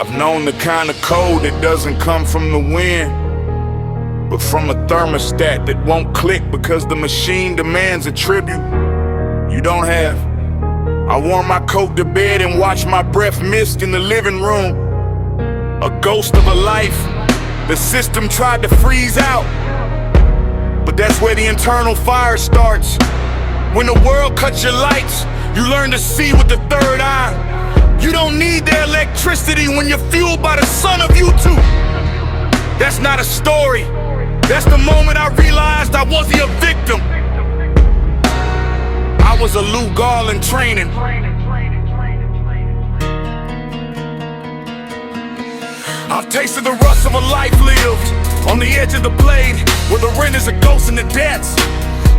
I've known the kind of cold that doesn't come from the wind, but from a thermostat that won't click because the machine demands a tribute you don't have. I wore my coat to bed and watched my breath mist in the living room. A ghost of a life the system tried to freeze out. But that's where the internal fire starts. When the world cuts your lights, you learn to see with the third eye. You don't need their electricity when you're fueled by the sun of you too. That's not a story. That's the moment I realized I wasn't a victim. I was a Lugal in training. I've tasted the rust of a life lived on the edge of the blade, where the rent is a ghost in the debts,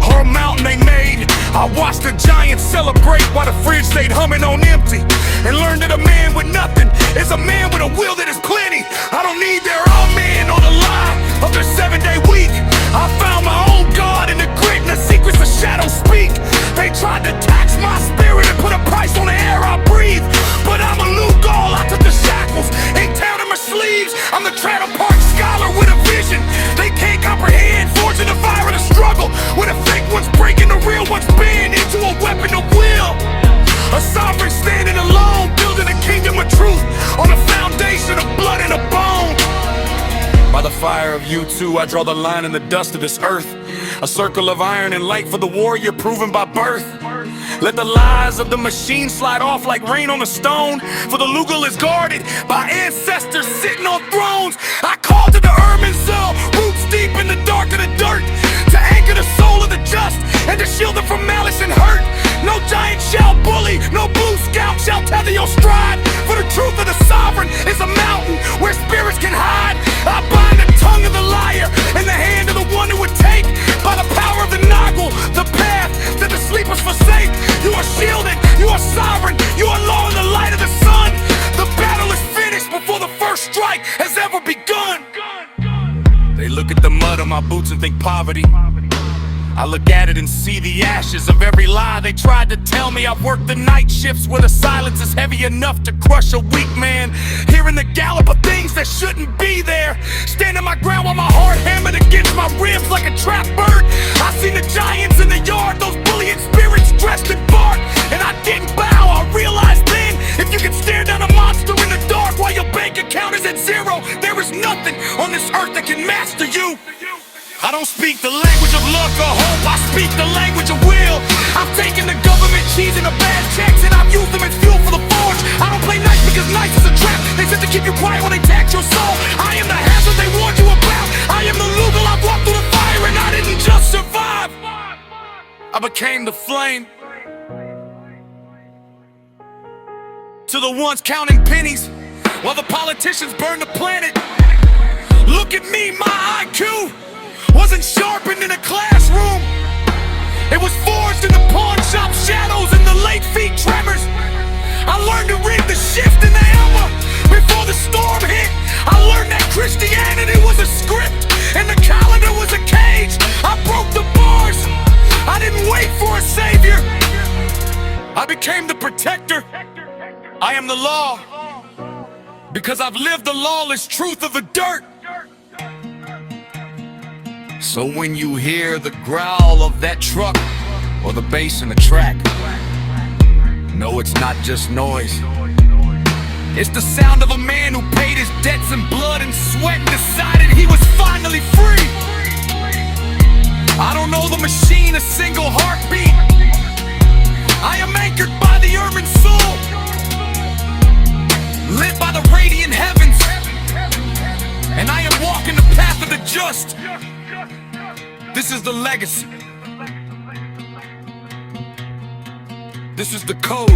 or a mountain they made. I watched the giants celebrate while the fridge stayed humming on empty, and learned that a man with nothing is a man with a will that is plenty. I don't need their amen or the lie of their 7-day week. I found my own God in the grit and the secrets the shadows speak. They tried to tax my spirit and put a price on the air I breathe, but I'm a Lugal. I took the shackles, inked down in my sleeves. I'm the Tandava Park scholar with a vision they can't comprehend, forging the fire of the struggle, where the fake ones breaking the real ones bend into a weapon of will. A sovereign standing alone, building a kingdom of truth on a foundation of blood and a bone. By the fire of you two, I draw the line in the dust of this earth, a circle of iron and light for the warrior proven by birth. Let the lies of the machine slide off like rain on a stone, for the Lugal is guarded by ancestors sitting on thrones. I call to the Irminsul, roots deep in the dark of the dirt, to anchor the soul of the just and to shield them from malice and hurt. No giant shall bully, no blue scout shall tether your stride, for the truth of the sovereign is a mountain where spirits can hide. I bind the tongue of the liar in the hand of the one who would take, by the power of the Noggle, the path that the sleepers forsake. You are shielded, you are sovereign, you are law in the light of the sun. The battle is finished before the first strike has ever begun. They look at the mud on my boots and think poverty. I look at it and see the ashes of every lie they tried to tell me. I've worked the night shifts where the silence is heavy enough to crush a weak man, hearing the gallop of things that shouldn't be there, standing my ground while my heart hammered against my ribs like a trapped bird. I seen the giants in the yard, those bullying spirits dressed in bark, and I didn't bow. I realized then, if you can stare down a monster in the dark while your bank account is at zero, there is nothing on this earth that can master you. I don't speak the language of luck or hope, I speak the language of will. I've taken the government cheese and the bad checks, and I've used them as fuel for the forge. I don't play nice because nice is a trap. They said to keep you quiet when they tax your soul. I am the hazard they warned you about. I am the Lugal. I've walked through the fire and I didn't just survive, I became the flame. To the ones counting pennies while the politicians burn the planet, look at me, my IQ wasn't sharpened in a classroom. It was forged in the pawn shop shadows and the late feet tremors. I learned to read the shift in the hour before the storm hit. I learned that Christianity was a script and the calendar was a cage. I broke the bars. I didn't wait for a savior. I became the protector. I am the law because I've lived the lawless truth of the dirt. So when you hear the growl of that truck or the bass in the track, know it's not just noise. It's the sound of a man who paid his debts in blood and sweat and decided he was finally free. I don't know the machine a single heartbeat. I am anchored by the Irminsul, lit by the radiant heavens, and I am walking the path of the just. This is the legacy. This is the code.